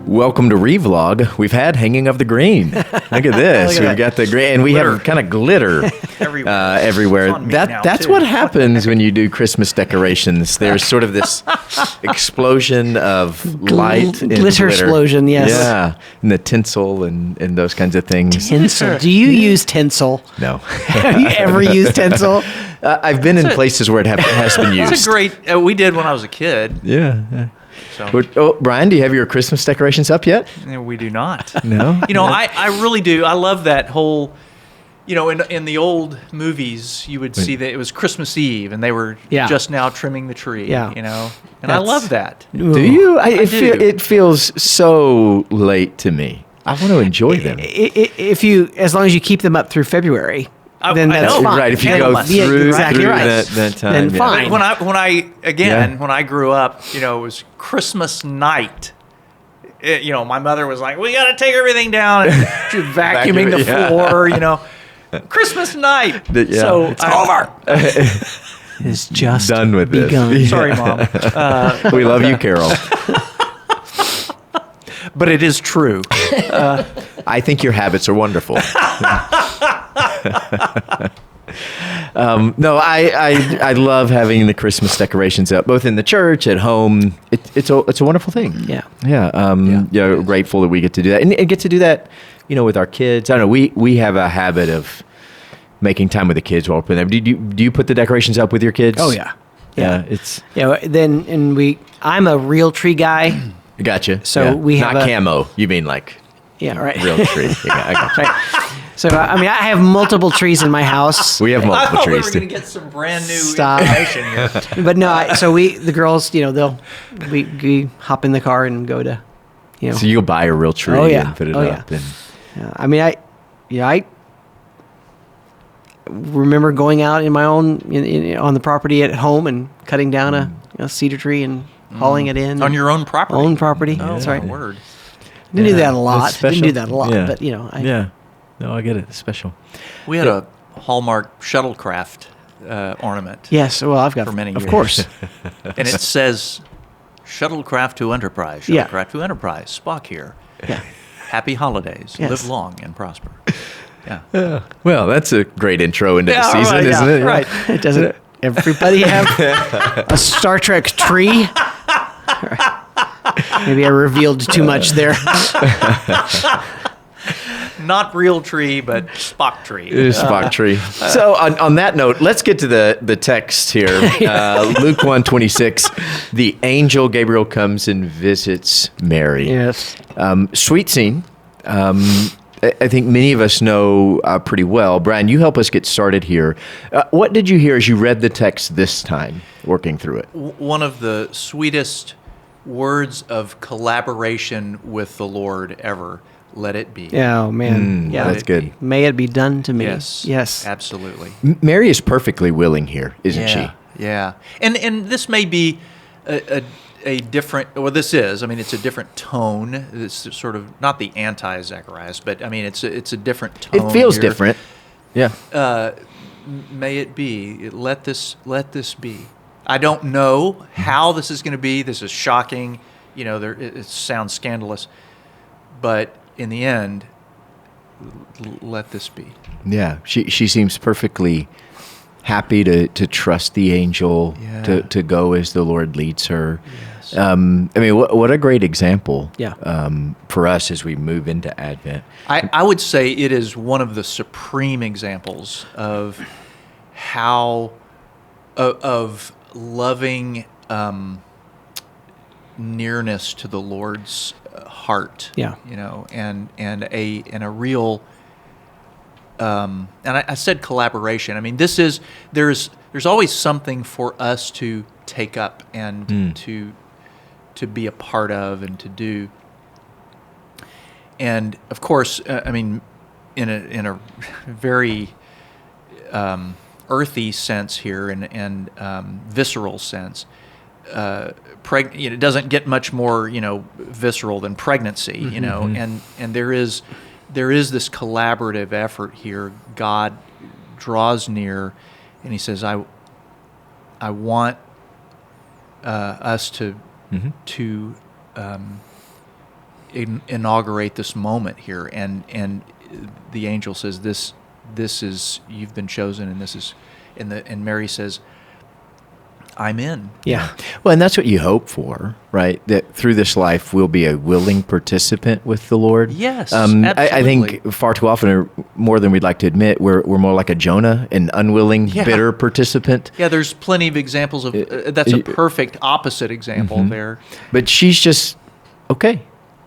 Welcome to Revlog. We've had Hanging of the Green. Look at this. We've got the green, and we have kind of glitter everywhere. That's what happens when you do Christmas decorations. There's sort of this explosion of light and glitter explosion. Yes. Yeah, and the tinsel and those kinds of things. Tinsel. Do you use tinsel? No. Have you ever used tinsel? I've been in places where it has been used. It's a great. We did when I was a kid. Yeah. So. Oh, Brian, do you have your Christmas decorations up yet? We do not. No? I really do. I love that whole, in the old movies, you would see that it was Christmas Eve and they were just now trimming the tree, and I love that. Do you? It feels so late to me. I want to enjoy them. As long as you keep them up through February. Then that's fine. Right, if you go through that time. Then fine. When I grew up, it was Christmas night. My mother was like, "We got to take everything down." And she was vacuuming the floor, Christmas night. So it's over. It's just done with begun. this. Sorry, Mom. We love you, Carol. But it is true. I think your habits are wonderful. No, I love having the Christmas decorations up, both in the church, at home. It's a wonderful thing. Yeah. Grateful that we get to do that, and get to do that, with our kids. I don't know. We have a habit of making time with the kids while we're putting them. Do you put the decorations up with your kids? Oh yeah. It's I'm a real tree guy. Gotcha. So we have not camo. You mean like real tree? Yeah, I gotcha. Right. So I have multiple trees in my house. We have multiple trees. I thought we were going to get some brand new information here. But no, the girls, we hop in the car and go to, So you'll buy a real tree and put it up. Yeah. I remember going out in my own on the property at home and cutting down a cedar tree and hauling it in on your own property. Own property. Oh, that's right. Word. Didn't do that a lot. But no, I get it. It's special. We had a Hallmark shuttlecraft ornament. Yes, well, I've got for many years. Of course. And it says, "Shuttlecraft to Enterprise. Shuttlecraft to Enterprise. Spock here. Yeah. Happy holidays. Yes. Live long and prosper." Yeah. Well, that's a great intro into the season, isn't it? Right. It doesn't everybody have a Star Trek tree? Maybe I revealed too much there. Not real tree, but Spock tree. Spock tree. So on that note, let's get to the text here. Luke 1:26. The angel Gabriel comes and visits Mary. Yes. Sweet scene. I think many of us know pretty well. Brian, you help us get started here. What did you hear as you read the text this time, working through it? One of the sweetest words of collaboration with the Lord ever. Let it be. Oh, man. That's good. May it be done to me. Yes. Absolutely. Mary is perfectly willing here, isn't she? Yeah. And this may be a different, well, this is, it's a different tone. It's sort of not the anti-Zechariah, but it's a different tone. It feels here. different. Yeah. May it be. Let this be. I don't know how this is going to be. This is shocking. It sounds scandalous. But in the end, let this be. Yeah. She seems perfectly happy to trust the angel, to go as the Lord leads her. Yes. What a great example Yeah. For us as we move into Advent. I would say it is one of the supreme examples of how, of loving nearness to the Lord's heart. Yeah. And a real, and I said collaboration. There's always something for us to take up and to be a part of and to do. And of course, in a very earthy sense here and visceral sense, it doesn't get much more visceral than pregnancy, and there is this collaborative effort here. God draws near, and He says, I want us to inaugurate this moment here, and the angel says, this is, you've been chosen, and this is, and Mary says, I'm in. Yeah. Well, and that's what you hope for, right? That through this life, we'll be a willing participant with the Lord. Yes, I absolutely. think far too often, or more than we'd like to admit, we're more like a Jonah, an unwilling, bitter participant. Yeah, there's plenty of examples of, that's a perfect opposite example there. But she's just, okay,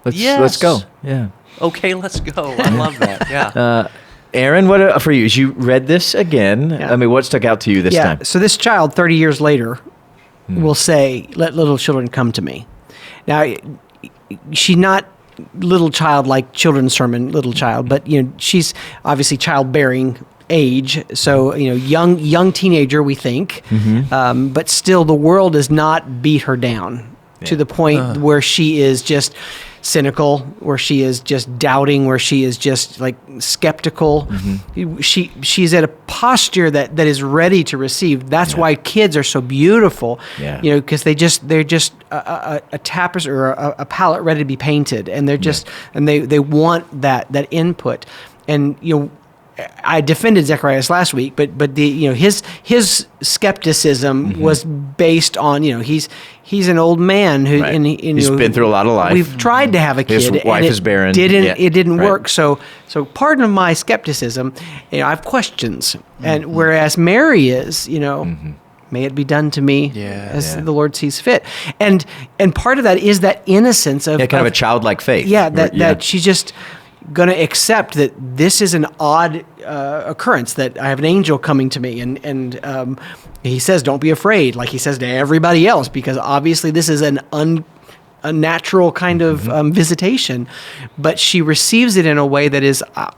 let's go. Yeah. Okay, let's go. I love that. Yeah. Aaron, what for you? As you read this again, Yeah. I mean, what stuck out to you this time? So this child, 30 years later, will say, "Let little children come to me." Now, she's not little child like children's sermon, little child, but she's obviously childbearing age. So young teenager, we think, but still, the world does not beat her down to the point where she is just cynical, where she is just doubting, where she is just like skeptical. She's at a posture that is ready to receive. That's why kids are so beautiful, because they're just a tapestry or a palette ready to be painted, and they're just and they want that input. And I defended Zechariah last week, but his skepticism was based on he's an old man who and he's been through a lot of life. We've tried to have a kid. His wife is barren. It didn't work. So pardon of my skepticism. I have questions, and whereas Mary is, may it be done to me as the Lord sees fit, and part of that is that innocence of kind of a childlike faith. That she's just going to accept that this is an odd occurrence, that I have an angel coming to me, and he says, don't be afraid, like he says to everybody else, because obviously this is an unnatural kind of visitation, but she receives it in a way that is, I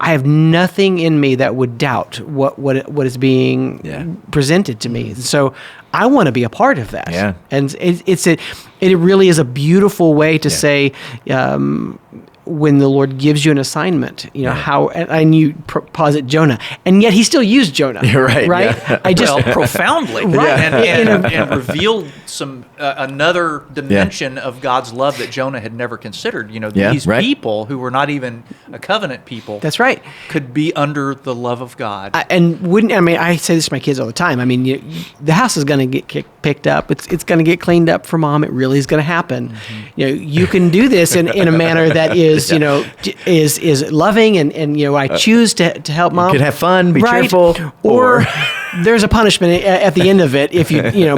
have nothing in me that would doubt what is being presented to me. So I want to be a part of that. Yeah. And it really is a beautiful way to say, when the Lord gives you an assignment, how, and you posit Jonah, and yet he still used Jonah. You're right. Right. Yeah. I just profoundly, right, and revealed some another dimension of God's love that Jonah had never considered. These people who were not even a covenant people. That's right. Could be under the love of God. I say this to my kids all the time. I mean, the house is going to get picked up. It's going to get cleaned up for mom. It really is going to happen. You can do this in a manner that is is loving, and I choose to help mom. You can have fun, be cheerful, or there's a punishment at the end of it if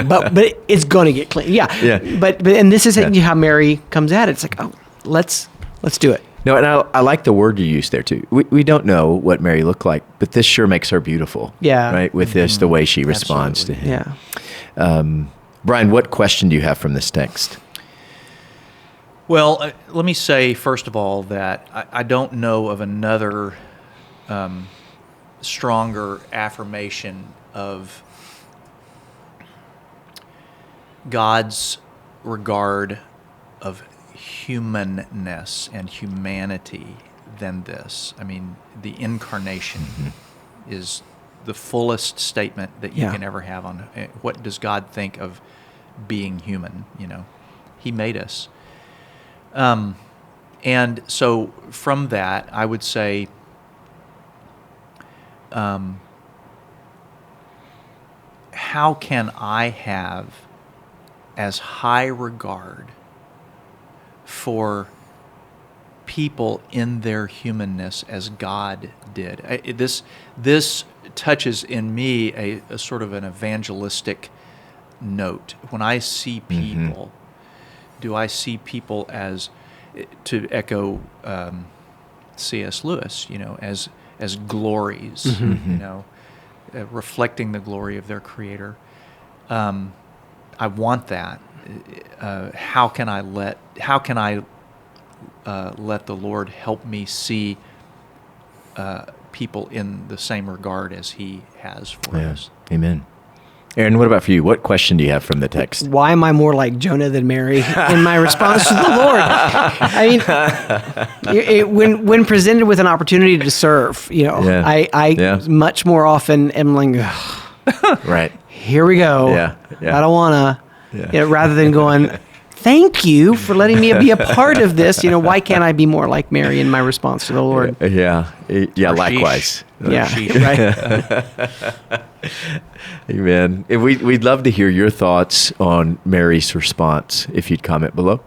but it's going to get clean. But and this is how Mary comes at it. It's like, let's do it. No, and I like the word you used there too. We don't know what Mary looked like, but this sure makes her beautiful. Yeah. Right? With this, the way she responds to him. Yeah. Brian, what question do you have from this text? Well, let me say, first of all, that I don't know of another stronger affirmation of God's regard of humanness and humanity than this. I mean, the incarnation is the fullest statement that you can ever have on what does God think of being human. He made us. And so from that, I would say, how can I have as high regard for people in their humanness as God did? This touches in me a sort of an evangelistic note. When I see people, do I see people as, to echo C.S. Lewis, as glories, reflecting the glory of their Creator? I want that. How can I let the Lord help me see people in the same regard as He has for us? Amen. Aaron, what about for you? What question do you have from the text? Why am I more like Jonah than Mary in my response to the Lord? I mean, when presented with an opportunity to serve, I much more often am like, right, here we go. Yeah. I don't want to, rather than going, thank you for letting me be a part of this. Why can't I be more like Mary in my response to the Lord? Yeah. Or Likewise. Yeah, right. Amen. And we'd love to hear your thoughts on Mary's response if you'd comment below.